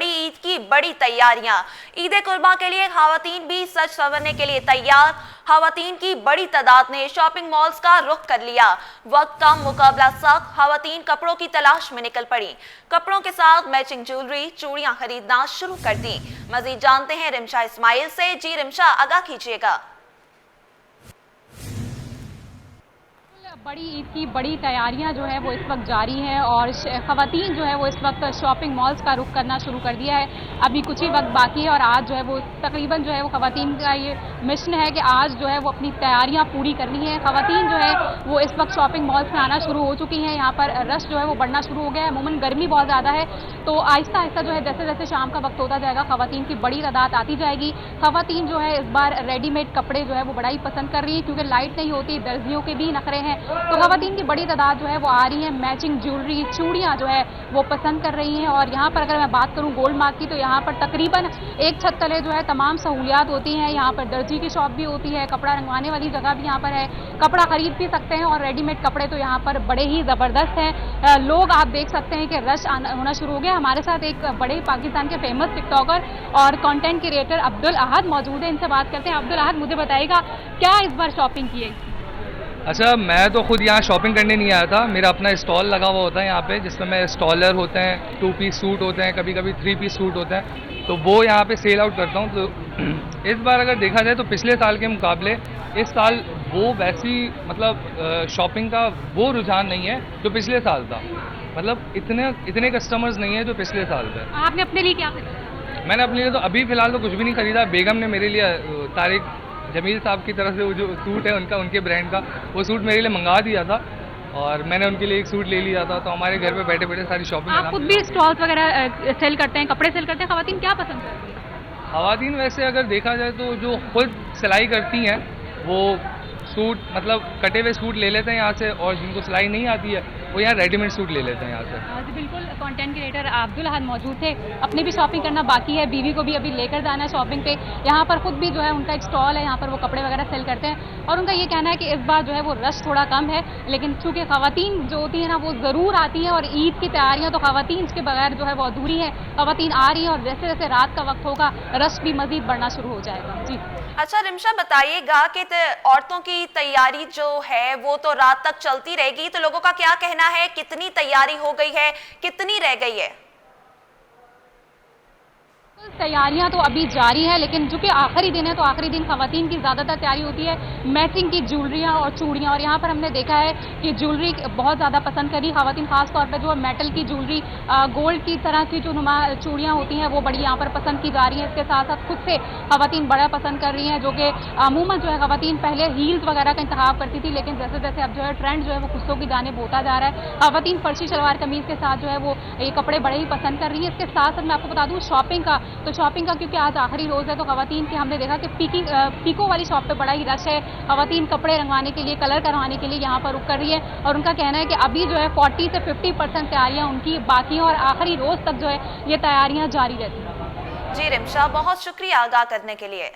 बड़ी ईद की बड़ी तैयारियां। ईद कुर्बान के लिए खवातीन भी सज संवरने के लिए तैयार। खवातीन की बड़ी तादाद ने शॉपिंग मॉल्स का रुख कर लिया। वक्त कम, मुकाबला सख्त, खवातीन कपड़ों की तलाश में निकल पड़ी। कपड़ों के साथ मैचिंग ज्वेलरी, चूड़ियां खरीदना शुरू कर दी। मजीद जानते हैं रिमशा इस्माइल से। जी रिमशा, आगाह कीजिएगा। बड़ी ईद की बड़ी तैयारियां जो है वो इस वक्त जारी हैं और खवातीन जो है वो इस वक्त शॉपिंग मॉल्स का रुख करना शुरू कर दिया है। अभी कुछ ही वक्त बाकी है और आज जो है वो तकरीबन जो है वो खवातीन का ये मिशन है कि आज जो है वो अपनी तैयारियां पूरी करनी है। खवातीन जो है वो इस वक्त शॉपिंग मॉल्स में आना शुरू हो चुकी हैं। यहाँ पर रश जो है वो बढ़ना शुरू हो गया है। अमूमन गर्मी बहुत ज़्यादा है, तो आहिस्ता आहिस्ता जो है जैसे जैसे शाम का वक्त होता जाएगा खवातीन की बड़ी तादाद आती जाएगी। खवातीन जो है इस बार रेडीमेड कपड़े जो है वो बड़ा ही पसंद कर रही है, क्योंकि लाइट नहीं होती, दर्जियों के भी नखरे हैं, तो खवातीन की बड़ी तादाद जो है वो आ रही है। मैचिंग ज्वेलरी, चूड़ियां जो है वो पसंद कर रही हैं। और यहाँ पर अगर मैं बात करूँ गोल्ड मार्क की, तो यहाँ पर तकरीबन एक छत तले जो है तमाम सहूलियात होती हैं। यहाँ पर दर्जी की शॉप भी होती है, कपड़ा रंगवाने वाली जगह भी यहाँ पर है, कपड़ा खरीद भी सकते हैं और रेडीमेड कपड़े तो यहाँ पर बड़े ही ज़बरदस्त हैं। लोग आप देख सकते हैं कि रश होना शुरू हो गया। हमारे साथ एक बड़े पाकिस्तान के फेमस टिकटॉकर और कंटेंट क्रिएटर अब्दुल अहद मौजूद है, इनसे बात करते हैं। अब्दुल अहद, मुझे बताइएगा क्या इस बार शॉपिंग की है? अच्छा, मैं तो खुद यहाँ शॉपिंग करने नहीं आया था। मेरा अपना स्टॉल लगा हुआ होता है यहाँ पे, जिसमें मैं स्टॉलर होते हैं, 2 पीस सूट होते हैं, कभी कभी 3 पीस सूट होते हैं, तो वो यहाँ पे सेल आउट करता हूँ। तो इस बार अगर देखा जाए तो पिछले साल के मुकाबले इस साल वो वैसी मतलब शॉपिंग का वो रुझान नहीं है जो पिछले साल था। मतलब इतने कस्टमर्स नहीं है जो पिछले साल थे। आपने अपने लिए क्या खरीदा? मैंने अपने लिए तो अभी फ़िलहाल तो कुछ भी नहीं खरीदा। बेगम ने मेरे लिए तारिक जमील साहब की तरफ से वो जो सूट है उनके ब्रांड का वो सूट मेरे लिए मंगा दिया था और मैंने उनके लिए एक सूट ले लिया था। तो हमारे घर पे बैठे बैठे सारी शॉपिंग। आप खुद भी स्टॉल्स वगैरह सेल करते हैं, कपड़े सेल करते हैं? खवातीन क्या पसंद करती हैं? खवातीन वैसे अगर देखा जाए तो जो खुद सिलाई करती हैं वो सूट मतलब कटे हुए सूट ले लेते हैं यहाँ से, और जिनको सिलाई नहीं आती है वो यहाँ रेडीमेड सूट ले लेते हैं यहाँ से। जी बिल्कुल, कंटेंट क्रिएटर अब्दुल अहद मौजूद थे। अपनी भी शॉपिंग करना बाकी है, बीवी को भी अभी लेकर जाना है शॉपिंग पे। यहाँ पर खुद भी जो है उनका एक स्टॉल है, यहाँ पर वो कपड़े वगैरह सेल करते हैं और उनका ये कहना है कि इस बार जो है वो रश थोड़ा कम है, लेकिन चूंकि खवातीन जो होती है ना वो ज़रूर आती हैं और ईद की तैयारियाँ तो खवातीन के बगैर जो है वो अधूरी है। खवातीन आ रही हैं और जैसे जैसे रात का वक्त होगा रश भी मजीद बढ़ना शुरू हो जाएगा। जी अच्छा रिमशा, बताइएगा कि औरतों की तैयारी जो है वो तो रात तक चलती रहेगी, तो लोगों का क्या कहना है, कितनी तैयारी हो गई है, कितनी रह गई है? तैयारियां तो अभी जारी है, लेकिन जो कि आखिरी दिन है तो आखिरी दिन खवातीन की ज़्यादातर तैयारी होती है मैचिंग की ज्वेलरियां और चूड़ियां। और यहाँ पर हमने देखा है कि ज्वेलरी बहुत ज़्यादा पसंद करी खवातीन, खास तौर पे जो मेटल की ज्वेलरी, गोल्ड की तरह की जो चूड़ियां होती हैं वो बड़ी यहाँ पर पसंद की जा रही हैं। इसके साथ साथ खुद से खवातीन बड़ा पसंद कर रही हैं, जो कि अमूमन जो है खवातीन पहले हील्स वगैरह का इंतखाब करती थी, लेकिन जैसे जैसे अब जो है ट्रेंड जो है वो खुस्सों की जानिब होता जा रहा है। खवातीन फर्शी शलवार कमीज के साथ जो है वो ये कपड़े बड़े ही पसंद कर रही है। इसके साथ साथ मैं आपको बता दूँ शॉपिंग का क्योंकि आज आखिरी रोज है तो खवातीन की हमने देखा कि पीको वाली शॉप पे बड़ा ही रश है। खवातीन कपड़े रंगवाने के लिए, कलर करवाने के लिए यहाँ पर रुक कर रही है और उनका कहना है कि अभी जो है 40 से 50% तैयारियां उनकी बाकी हैं और आखिरी रोज तक जो है ये तैयारियां जारी रहती हैं। जी रिमशा, बहुत शुक्रिया आगाह करने के लिए।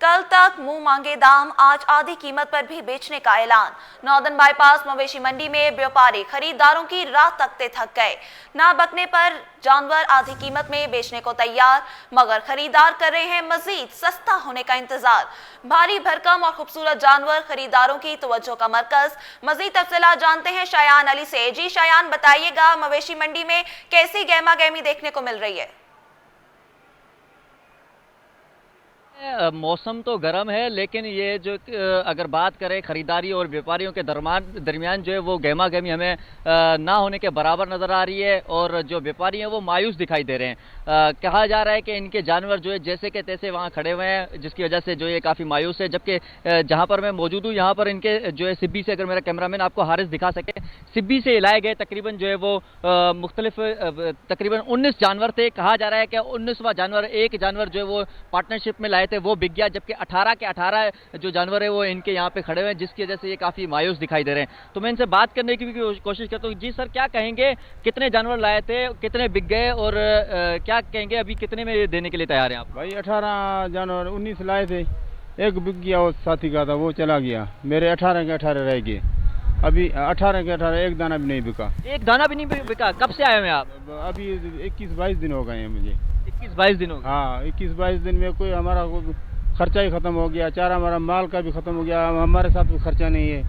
कल तक मुंह मांगे दाम, आज आधी कीमत पर भी बेचने का ऐलान। नॉर्दर्न बाईपास मवेशी मंडी में व्यापारी खरीदारों की राह तकते थक गए। ना बकने पर जानवर आधी कीमत में बेचने को तैयार, मगर खरीदार कर रहे हैं मजीद सस्ता होने का इंतजार। भारी भरकम और खूबसूरत जानवर खरीदारों की तवज्जो का मरकज। मजीद तफसीलात जानते हैं शायान अली से। जी शायान, बताइएगा मवेशी मंडी में कैसी गहमा गहमी देखने को मिल रही है? मौसम तो गर्म है, लेकिन ये जो अगर बात करें खरीदारी और व्यापारियों के दरमियान जो है वो गहमा गहमी हमें ना होने के बराबर नज़र आ रही है और जो व्यापारी हैं वो मायूस दिखाई दे रहे हैं। कहा जा रहा है कि इनके जानवर जो है जैसे के तैसे वहाँ खड़े हुए हैं, जिसकी वजह से जो ये काफ़ी मायूस है। जबकि जहाँ पर मैं मौजूद हूँ यहाँ पर इनके जो है सिब्बी से, अगर मेरा कैमरामैन आपको हारिस दिखा सके, सिब्बी से लाए गए तकरीबन जो है वो मुख्तलिफ तकरीबन 19 जानवर थे। कहा जा रहा है कि 19वां जानवर, एक जानवर जो है वो पार्टनरशिप में लाए थे वो बिक गया, जबकि 18 के 18 जो जानवर है वो इनके यहाँ पे खड़े हुए हैं, जिसकी वजह से ये काफ़ी मायूस दिखाई दे रहे हैं। तो मैं इनसे बात करने की भी कोशिश करता हूँ। जी सर, क्या कहेंगे, कितने जानवर लाए थे, कितने बिक गए और क्या कहेंगे अभी कितने में देने के लिए तैयार हैं आप? भाई 18 जानवर 19 लाए थे, एक बिक गया, वो साथी का था वो चला गया, मेरे 18 के 18 रह गए। अभी 18 के 18 एक दाना भी नहीं बिका। एक दाना भी नहीं बिका। कब से आए हैं आप? अभी 21-22 दिन हो गए हैं मुझे। 21-22 दिन हो गए। हाँ, 21-22 दिन में कोई हमारा खर्चा ही खत्म हो गया, चारा हमारा माल का भी खत्म हो गया, हमारे साथ भी खर्चा नहीं है,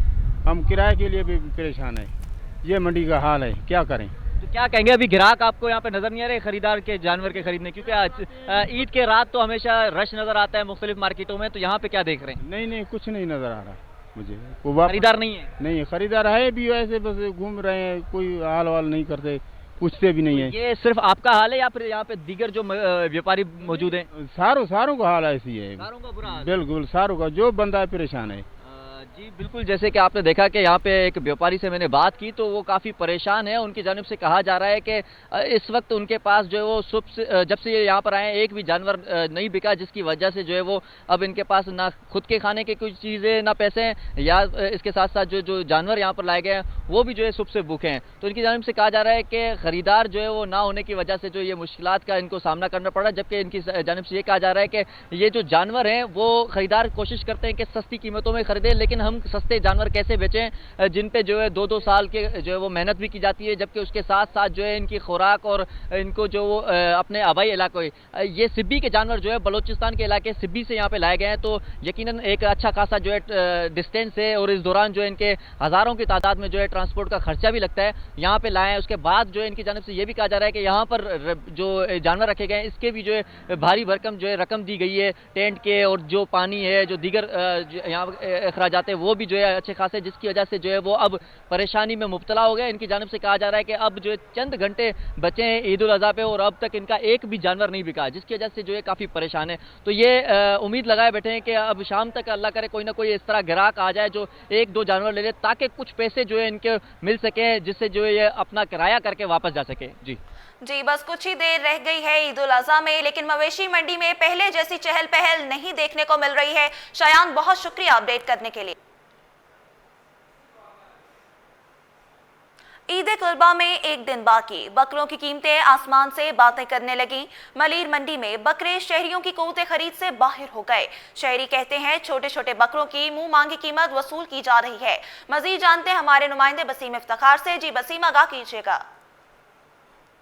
हम किराए के लिए भी परेशान है। ये मंडी का हाल है, क्या करें। तो क्या कहेंगे, अभी ग्राहक आपको यहाँ पे नजर नहीं आ रहे खरीदार के जानवर के खरीदने? क्योंकि आज ईद के रात तो हमेशा रश नजर आता है मुख्तलिफ मार्केटों में, तो यहाँ पे क्या देख रहे हैं? नहीं, कुछ नहीं नजर आ रहा मुझे। खरीदार नहीं है? नहीं है, खरीदार है भी वैसे बस घूम रहे हैं, कोई हाल वाल नहीं करते, पूछते भी नहीं है। ये सिर्फ आपका हाल है या फिर यहाँ पे दीगर जो व्यापारी मौजूद हैं? सारों का हाल ऐसी है। सारों का बुरा हाल? बिल्कुल, सारों का, जो बंदा है परेशान है। जी बिल्कुल, जैसे कि आपने देखा कि यहाँ पे एक व्यापारी से मैंने बात की तो वो काफ़ी परेशान है। उनकी जानिब से कहा जा रहा है कि इस वक्त उनके पास जो है वो जब से ये यहाँ पर आए एक भी जानवर नहीं बिका, जिसकी वजह से जो है वो अब इनके पास ना खुद के खाने के कुछ चीज़ें ना पैसे हैं, या इसके साथ साथ जो जानवर यहाँ पर लाए गए हैं वो भी जो है सुबह से भूखे हैं। तो इनकी जानिब से कहा जा रहा है कि ख़रीदार जो है वो ना होने की वजह से जो ये मुश्किलात का इनको सामना करना पड़ा, जबकि इनकी जानिब से ये कहा जा रहा है कि ये जो जानवर हैं वो ख़रीदार कोशिश करते हैं कि सस्ती कीमतों में ख़रीदें, लेकिन हम सस्ते जानवर कैसे बेचें जिन पे जो है 2-2 साल के जो है वो मेहनत भी की जाती है, जबकि उसके साथ साथ जो है इनकी खुराक और इनको जो वो अपने आबाई इलाकों, ये सिब्बी के जानवर जो है बलूचिस्तान के इलाके सिब्बी से यहाँ पे लाए गए हैं, तो यकीनन एक अच्छा खासा जो है डिस्टेंस है और इस दौरान जो है इनके हज़ारों की तादाद में जो है ट्रांसपोर्ट का खर्चा भी लगता है। यहाँ पे लाए हैं, उसके बाद जो है इनकी जानिब से ये भी कहा जा रहा है कि यहाँ पर जो जानवर रखे गए हैं इसके भी जो है भारी भरकम जो है रकम दी गई है, टेंट के और जो पानी है, जो दीगर यहाँ अखराजात है वो भी जो है अच्छे खासे, जिसकी वजह से जो है वो अब परेशानी में मुब्तला हो गए। इनकी जानिब से कहा जा रहा है कि अब जो है चंद घंटे बचे हैं ईद उल अज़हा पे और अब तक इनका एक भी जानवर नहीं बिका, जिसकी वजह से जो है काफ़ी परेशान है। तो ये उम्मीद लगाए बैठे हैं कि अब शाम तक अल्लाह करे कोई ना कोई इस तरह ग्राहक आ जाए जो 1-2 जानवर ले ले, ताकि कुछ पैसे जो है इनके मिल सके, जिससे जो है ये अपना किराया करके वापस जा सके। जी, बस कुछ ही देर रह गई है ईद उल अज़हा में, लेकिन मवेशी मंडी में पहले जैसी चहल पहल नहीं देखने को मिल रही है। शायान, बहुत शुक्रिया अपडेट करने के लिए। ईद कुर्बा में एक दिन बाकी, बकरों की कीमतें आसमान से बातें करने लगी। मलीर मंडी में बकरे शहरियों की क़ुव्वत खरीद से बाहर हो गए। शहरी कहते हैं छोटे छोटे बकरों की मुंह मांगी कीमत वसूल की जा रही है। मजीद जानते हैं हमारे नुमाइंदे बसीम इफ्तिखार से। जी बसीम, आगाह कीजिएगा।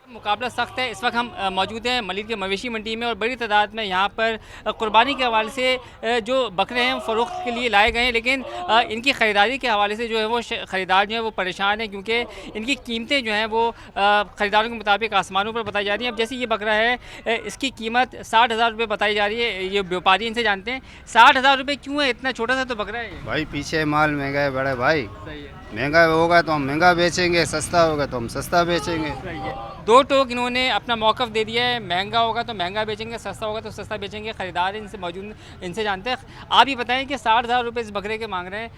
मुकाबला सख्त है। इस वक्त हम मौजूद हैं मलीर के मवेशी मंडी में और बड़ी तादाद में यहाँ पर कुर्बानी के हवाले से जो बकरे हैं फ़रोख्त के लिए लाए गए हैं, लेकिन इनकी ख़रीदारी के हवाले से जो है वो ख़रीदार जो है वो परेशान है, क्योंकि इनकी कीमतें जो हैं वो ख़रीदारों के मुताबिक आसमानों पर बताई जा रही हैं। अब जैसे ये बकरा है, इसकी कीमत 60,000 रुपये बताई जा रही है। ये व्यापारी इनसे जानते हैं 60,000 रुपये क्यों है, इतना छोटा सा तो बकरा है भाई। पीछे माल महंगा है बड़े भाई। सही है। महंगा होगा तो हम महंगा बेचेंगे, सस्ता होगा तो हम सस्ता बेचेंगे। सही है। दो टोक इन्होंने अपना मौक़िफ़ दे दिया है, महंगा होगा तो महंगा बेचेंगे, सस्ता होगा तो सस्ता बेचेंगे। ख़रीदार इनसे मौजूद, इनसे जानते हैं। आप ही बताएं कि 60,000 रुपये इस बकरे के मांग रहे हैं,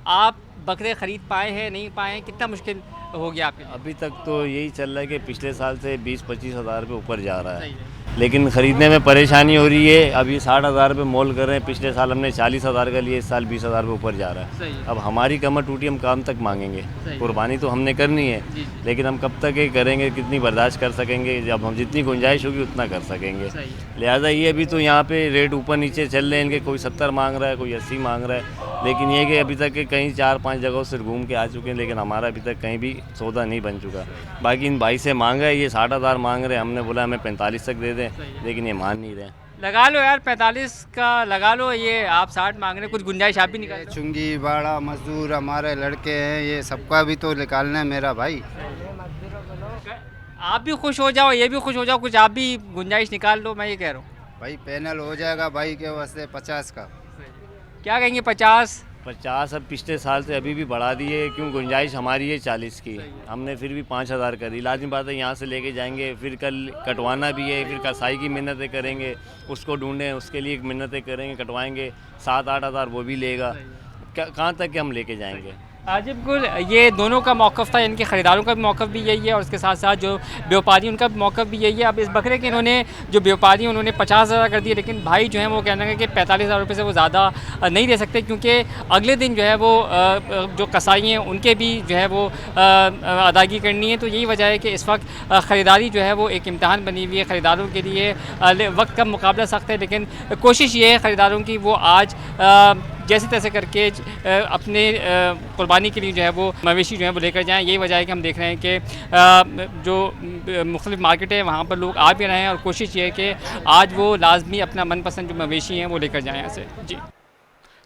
आप बकरे ख़रीद पाए हैं, नहीं पाए हैं, कितना मुश्किल हो गया आपके लिए? अभी तक तो यही चल रहा है कि पिछले साल से 20-25 हज़ार रुपये ऊपर जा रहा सही है, है। लेकिन ख़रीदने में परेशानी हो रही है। अभी 60,000 रुपये मोल कर रहे हैं, पिछले साल हमने 40,000 का लिए, इस साल 20,000 रुपये ऊपर जा रहा है। सही है। अब हमारी कमर टूटी, हम काम तक मांगेंगे। सही है। कुर्बानी तो हमने करनी है, जी। लेकिन हम कब तक ये करेंगे, कितनी बर्दाश्त कर सकेंगे? जब हम जितनी गुंजाइश होगी उतना कर सकेंगे। सही है। लिहाजा ये अभी तो यहाँ पे रेट ऊपर नीचे चल रहे हैं इनके, कोई 70 मांग रहा है, कोई 80 मांग रहा है, लेकिन ये कि अभी तक के कहीं 4-5 जगहों से घूम के आ चुके हैं, लेकिन हमारा अभी तक कहीं भी सौदा नहीं बन चुका। बाकी इन भाई से मांगा है, ये 60,000 मांग रहे हैं, हमने बोला हमें 45 तक दे दें, लेकिन ये मान नहीं रहे। लगा लो यार 45 का लगा लो, ये आप 60 मांग रहे हैं, कुछ गुंजाइश आप भी निकाल। चुंगी बाड़ा मजदूर हमारे लड़के हैं, ये सबका भी तो निकालना है मेरा भाई। आप भी खुश हो जाओ, ये भी खुश हो जाओ, कुछ आप भी गुंजाइश निकाल लो, मैं ये कह रहा हूँ। भाई पैनल हो जाएगा भाई के वास्ते 50 का। क्या कहेंगे? 50 अब पिछले साल से अभी भी बढ़ा दिए, क्यों? गुंजाइश हमारी है 40 की, हमने फिर भी 5,000 करी। लाजिम बात है, यहाँ से लेके जाएंगे, फिर कल कटवाना भी है, फिर कसाई की मिन्नतें करेंगे, उसको ढूंढें, उसके लिए मिन्नतें करेंगे, कटवाएंगे, 7-8 हज़ार वो भी लेगा। कहाँ तक के हम लेके जाएंगे? बिल्कुल, ये दोनों का मौक़िफ़ था, इनके ख़रीदारों का भी मौक़िफ़ भी यही है और उसके साथ साथ जो व्यापारी उनका भी मौक़िफ़ भी यही है। अब इस बकरे के इन्होंने जो व्यापारी उन्होंने 50,000 कर दिए, लेकिन भाई जो है वो कहना है कि 45,000 रुपये से वो ज़्यादा नहीं दे सकते, क्योंकि अगले दिन जो है वो जो कसाई हैं उनके भी जो है वो अदायगी करनी है। तो यही वजह है कि इस वक्त ख़रीदारी जो है वो एक इम्तहान बनी हुई है ख़रीदारों के लिए। वक्त का मुकाबला सख्त है, लेकिन कोशिश ये है ख़रीदारों की वो आज जैसे तैसे करके अपने कुर्बानी के लिए जो है वो मवेशी जो है वो लेकर जाएँ। यही वजह है कि हम देख रहे हैं कि जो मुख्तलिफ मार्केट है वहाँ पर लोग आ भी रहे हैं और कोशिश ये है कि आज वो लाजमी अपना मनपसंद जो मवेशी हैं वो लेकर जाएँ यहाँ से। जी,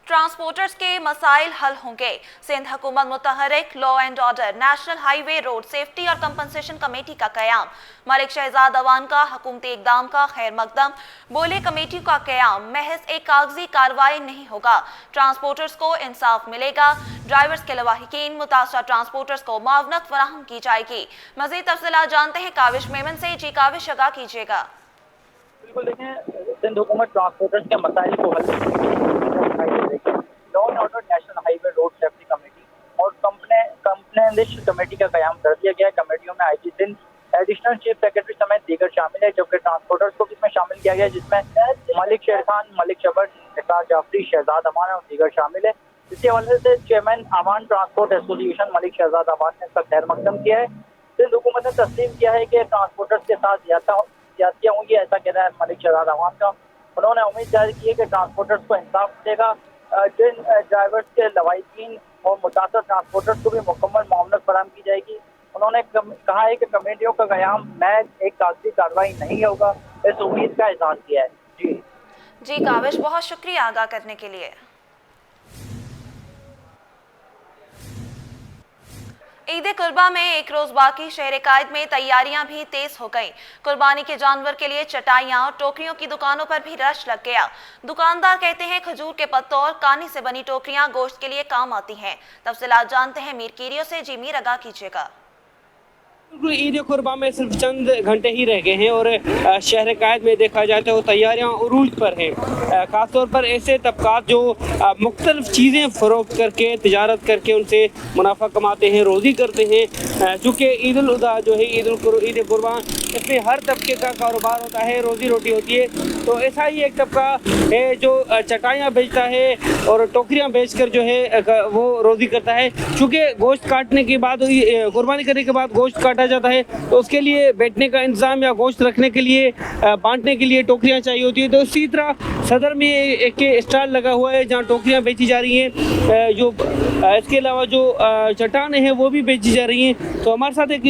ट्रांसपोर्टर्स के मसाइल हल होंगे। सिंध हुकूमत मुतहरिक law and order national highway road safety और कंपनसेशन कमेटी का कयाम। मलिक शहजाद अवान का हुकूमती इकदाम का खैर मकदम। बोले कमेटी का कयाम महज एक कागजी कार्रवाई नहीं होगा, ट्रांसपोर्टर्स को इंसाफ मिलेगा। ड्राइवर्स के लवाहिकीन मुतासरा ट्रांसपोर्टर्स को मुआवनत फराहम की जाएगी। मजीद तफसीलात जानते हैं काविश मेमन से। जी काविश, आगाह कीजिएगा। बिल्कुल, देखें, सिंध हुकूमत ट्रांसपोर्टर्स के मसाइल को हल law and order national highway road safety committee और कंप्लेनिश कमेटी का कयाम कर दिया गया है। कमेटियों में IG Sindh, additional chief secretary समेत दीगर शामिल है, जबकि ट्रांसपोर्टर्स को इसमें शामिल किया गया है, जिसमें मलिक शेर खान, मलिक शबर, निसार जाफरी, शहजाद अमान और दीगर शामिल है। इसी हवाले से chairman Awan transport association Malik Shahzad Awan ने इसका खैर मकदम किया है। सिंध हुकूमत ने तस्लीम किया है कि ट्रांसपोर्टर्स के साथ ज्यादतियाँ हुई है, ऐसा कहना है मलिक शहजाद अवान का। उन्होंने उम्मीद जाहिर की है कि ट्रांसपोर्टर्स को इंसाफ मिलेगा। जिन ड्राइवर्स के लवाहिकीन और मुतासर ट्रांसपोर्टर्स को भी मुकम्मल मुआवनत फराहम की जाएगी। उन्होंने कहा है कि कमेटियों का कयाम महज एक कागजी कार्रवाई नहीं होगा, इस उम्मीद का इज़हार किया है। जी काविश, बहुत शुक्रिया आगाह करने के लिए। ईद कुर्बा में एक रोज बाकी शहर कायद में तैयारियां भी तेज हो गईं। कुर्बानी के जानवर के लिए चटाइयां और टोकरियों की दुकानों पर भी रश लग गया। दुकानदार कहते हैं खजूर के पत्तों और कानी से बनी टोकरियां गोश्त के लिए काम आती हैं। तफसीलात जानते हैं मीर कीरियो से। जी मीर, आगाह कीजिएगा। ईद कुर्बा में सिर्फ चंद घंटे ही रह गए हैं और शहर कायद में देखा जाए तो तैयारियां उरूज पर हैं। ख़ासतौर पर ऐसे तबकात जो मुख्तलिफ चीज़ें फ़रोख्त करके तिजारत करके उनसे मुनाफा कमाते हैं, रोज़ी करते हैं। चूँकि ईद उल अज़हा जो है ईद कुर्बा, इसमें हर तबके का कारोबार होता है, रोज़ी रोटी होती है। तो ऐसा ही एक तबका है जो चटाइयाँ बेचता है और टोकरियाँ बेचकर जो है वो रोज़ी करता है। चूँकि गोश्त काटने के बाद, कुर्बानी करने के बाद गोश्त काटा जाता है तो उसके लिए बैठने का इंतज़ाम या गोश्त रखने के लिए, बांटने के लिए टोकरियाँ चाहिए होती है। तो इसी तरह सदर में एक स्टॉल लगा हुआ है जहाँ टोकरियाँ बेची जा रही हैं। जो इसके अलावा जो चट्टानें हैं वो भी बेची जा रही हैं। तो हमारे साथ एक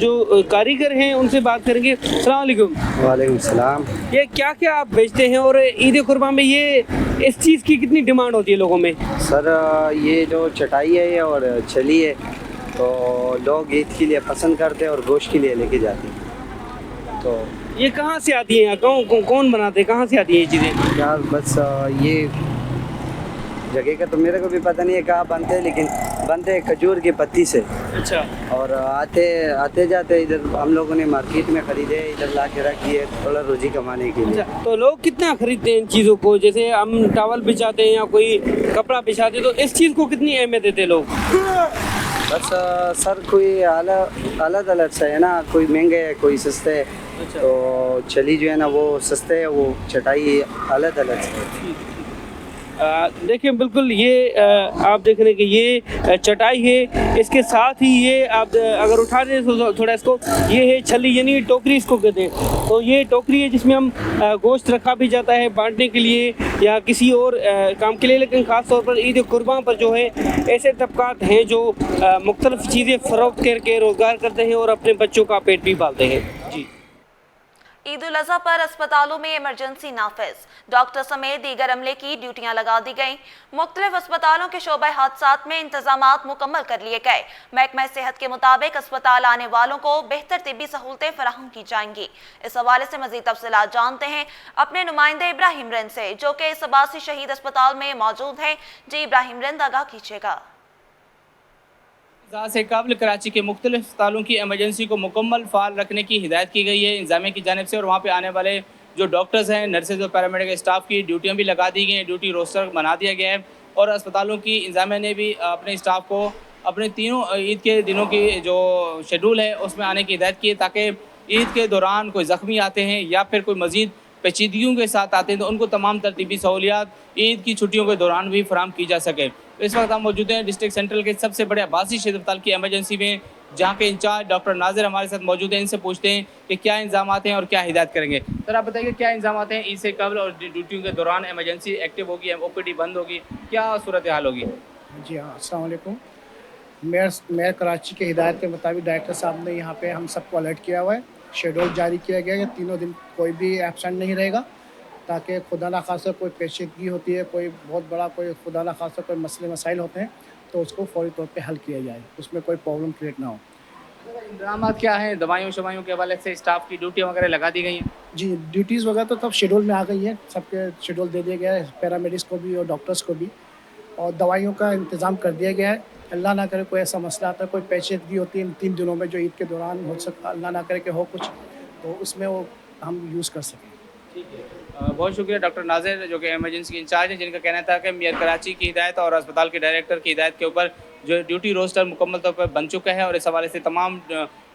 जो कारीगर हैं उनसे बात करेंगे। अस्सलाम वालेकुम। वालेकुम सलाम। ये क्या क्या आप बेचते हैं और ईद कुर्बान में ये इस चीज़ की कितनी डिमांड होती है लोगों में? सर, ये जो चटाई है और छली है तो लोग ईद के लिए पसंद करते हैं और गोश्त के लिए लेके जाते हैं। तो ये कहाँ से आती है? कौन बनाते हैं? कहाँ से आती है ये चीज़ें? यार बस ये जगह का तो मेरे को भी पता नहीं है कहाँ बनते हैं, लेकिन बनते हैं खजूर की पत्ती से। अच्छा। और आते जाते इधर हम लोगों ने मार्केट में ख़रीदे, इधर ला के रख दिए थोड़ा रोजी कमाने के लिए। अच्छा, तो लोग कितना खरीदते हैं इन चीज़ों को? जैसे हम टॉवल बिछाते हैं या कोई कपड़ा बिछाते हैं, तो इस चीज़ को कितनी अहमियत देते हैं लोग? बस सर, कोई अलग अलग सा है ना, कोई महंगे है, कोई सस्ते है। अच्छा। तो चली जो है ना वो सस्ते है, वो चटाई अलग अलग है। देखिए बिल्कुल ये आप देख रहे हैं कि ये चटाई है, इसके साथ ही ये आप अगर उठा दें थोड़ा इसको, ये है छली यानी टोकरी इसको कहते हैं। तो ये टोकरी है जिसमें हम गोश्त रखा भी जाता है बांटने के लिए या किसी और काम के लिए। लेकिन ख़ास तौर पर ईद कुर्बान पर जो है ऐसे तबकात हैं जो मुख्तलिफ चीज़ें फ़रोख्त करके रोज़गार करते हैं और अपने बच्चों का पेट भी पालते हैं। जी। ईद उल अज़हा पर अस्पतालों में इमरजेंसी नाफिज, डॉक्टर समेत दीगर अमले की ड्यूटियां लगा दी गईं। मुख्तलिफ अस्पतालों के शोबे हादसात में इंतजामात मुकम्मल कर लिए गए। महकमा सेहत के मुताबिक अस्पताल आने वालों को बेहतर तिब्बी सहूलतें फराहम की जाएंगी। इस हवाले से मजीद तफसीलात जानते हैं अपने नुमाइंदे इब्राहिम रिंद से, जो कि इस अब्बासी शहीद अस्पताल में मौजूद हैं। जी इब्राहिम रिंद, आगाह कीजिएगा। से काबिल कराची के मुख्तलिफ अस्पतालों की एमरजेंसी को मुकम्मल फ़ाल रखने की हिदायत की गई है इंतज़ामिया की जानिब से, और वहाँ पे आने वाले जो डॉक्टर्स हैं, नर्सेज और पैरामेडिकल स्टाफ की ड्यूटियाँ भी लगा दी गई हैं, ड्यूटी रोस्टर बना दिया गया है। और अस्पतालों की इंतज़ामिया ने भी अपने स्टाफ को अपने तीनों ईद के दिनों की जो शेड्यूल है उसमें आने की हिदायत की है, ताकि ईद के दौरान कोई ज़ख्मी आते हैं या फिर कोई मज़ीद पेचीदगियों के साथ आते हैं तो उनको तमाम तरतीबी सहूलियात ईद की छुट्टियों के दौरान भी फराहम की जा सके। तो इस वक्त हम मौजूद हैं डिस्ट्रिक्ट सेंट्रल के सबसे बड़े अब्बासी शहीद अस्पताल की एमरजेंसी में, जहाँ के इंचार्ज डॉक्टर नाजिर हमारे साथ मौजूद हैं। इनसे पूछते हैं कि क्या इंतजाम हैं और क्या हिदायत करेंगे। सर आप बताइए क्या इंतजाम हैं ईद से कबल और ड्यूटियों के दौरान? इमरजेंसी एक्टिव होगी, OPD बंद होगी, क्या सूरत हाल होगी? जी हाँ, अस्सलाम वालेकुम। मेयर कराची के हिदायत के मुताबिक डायरेक्टर साहब ने यहाँ पे हम सबको अलर्ट किया हुआ है। शेड्यूल जारी किया गया है कि तीनों दिन कोई भी एब्सेंट नहीं रहेगा, ताकि खुदा न खासा कोई पेचीदगी होती है, कोई बहुत बड़ा कोई खुदा न खासा कोई मसले मसाइल होते हैं तो उसको फौरी तौर पे हल किया जाए, उसमें कोई प्रॉब्लम क्रिएट ना हो। इंतजाम क्या हैं? दवाइयों शवाइयों के हवाले से स्टाफ की ड्यूटी वगैरह लगा दी गई हैं? जी, ड्यूटीज़ वगैरह तो तब शेड्यूल में आ गई है, सबके शेड्यूल दे दिया गया है, पैरामेडिक्स को भी और डॉक्टर्स को भी, और दवाइयों का इंतज़ाम कर दिया गया है। अल्लाह ना करे कोई ऐसा मसला आता है, कोई पेचीदगी होती है इन 3 दिनों में जो ईद के दौरान हो सकता, अल्लाह ना करे कि हो कुछ, तो उसमें वो हम यूज़ कर सकें। ठीक है, बहुत शुक्रिया डॉक्टर नाजिर जो कि इमरजेंसी के इंचार्ज हैं, जिनका कहना था कि मेयर कराची की हिदायत और अस्पताल के डायरेक्टर की हिदायत के ऊपर जो ड्यूटी रोस्टर मुकम्मल तौर पर बन चुका है और इस हवाले से तमाम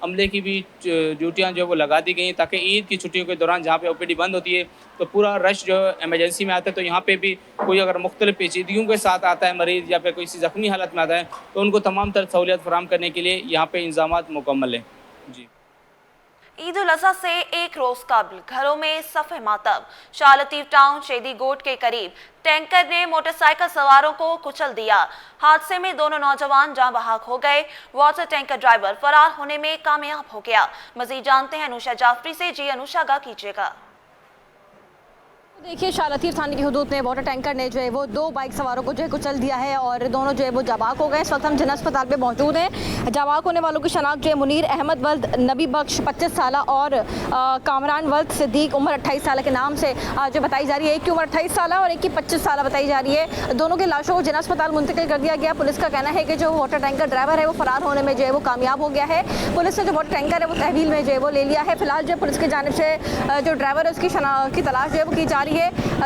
अमले की भी ड्यूटियाँ जो है वो लगा दी गई ताकि ईद की छुट्टियों के दौरान जहाँ पे OPD बंद होती है तो पूरा रश जो इमरजेंसी में आता है, तो यहाँ पे भी कोई अगर मुख्तलिफ पेचीदगियों के साथ आता है मरीज़ या फिर कोई ज़ख्मी हालत में आता है तो उनको तमाम तर सहूलियत फराहम करने के लिए यहाँ पे इंतजामात मुकम्मल हैं। जी, ईद उल अजहा से एक रोज कबल घरों में सफ़े मातम। शाह लतीफ टाउन शेदी गोट के करीब टैंकर ने मोटरसाइकिल सवारों को कुचल दिया। हादसे में दोनों नौजवान जान बहक हो गए। वाटर टैंकर ड्राइवर फरार होने में कामयाब हो गया। मजीद जानते हैं अनुषा जाफरी से। जी अनुषा, गा कीजिएगा। देखिए, शाह लतीफ थाने की हुदूद में वाटर टैंकर ने जो है वो 2 बाइक सवारों को जो है कुचल दिया है और दोनों जो है वो जाबाक हो गए। इस वक्त हम जिला अस्पताल पे मौजूद हैं। जाबाक होने वालों की शनाख्त जो है मुनीर अहमद वल्द नबी बख्श 25 साल और कामरान वल्द सिद्दीक उम्र 28 साल के नाम से जो बताई जा रही है। एक की उम्र 28 साल और एक की 25 साल बताई जा रही है। दोनों की लाशों को जिला अस्पताल मुंतकिल कर दिया गया। पुलिस का कहना है कि जो वाटर टैंकर ड्राइवर है वो फरार होने में जो है वो कामयाब हो गया है। पुलिस ने जो वाटर टैंकर है वो तहवील में जो है वो ले लिया है। फिलहाल जो पुलिस की जानिब से जो ड्राइवर है उसकी की तलाश जो है वो की जा रही है।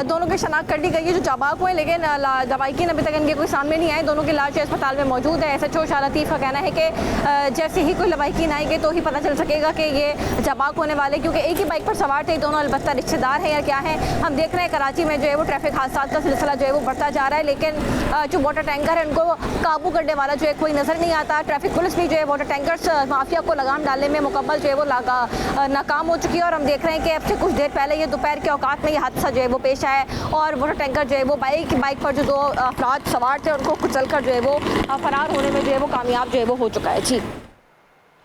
दोनों की शनाख्त कर दी गई है जो जाबाक हुए, लेकिन दवाइकिन अभी तक इनके कोई सामने नहीं आए। दोनों की लाश अस्पताल में मौजूद है। SHO शाह लतीफ़ का कहना है कि जैसे ही कोई लवाइकिन आएंगे तो ही पता चल सकेगा कि ये जाबाक होने वाले, क्योंकि एक ही बाइक पर सवार थे। दोनों अलबत्ता रिश्तेदार हैं या क्या है, हम देख रहे हैं कराची में जो है वो ट्रैफिक हादसा का सिलसिला जो है वो बढ़ता जा रहा है, लेकिन जो वाटर टैंकर है उनको काबू करने वाला जो है कोई नज़र नहीं आता। ट्रैफिक पुलिस भी जो है वाटर टैंकर्स माफिया को लगाम डालने में मुकम्मल जो है वो नाकाम हो चुकी है। और हम देख रहे हैं कि अब से कुछ देर पहले ये दोपहर के औकात में ये हादसा जो है वो पेश आया और वाटर टैंकर जो है वो बाइक पर जो 2 अफराद सवार थे उनको कुचल कर जो है वो फरार होने में जो है वो कामयाब जो है वो हो चुका है। जी।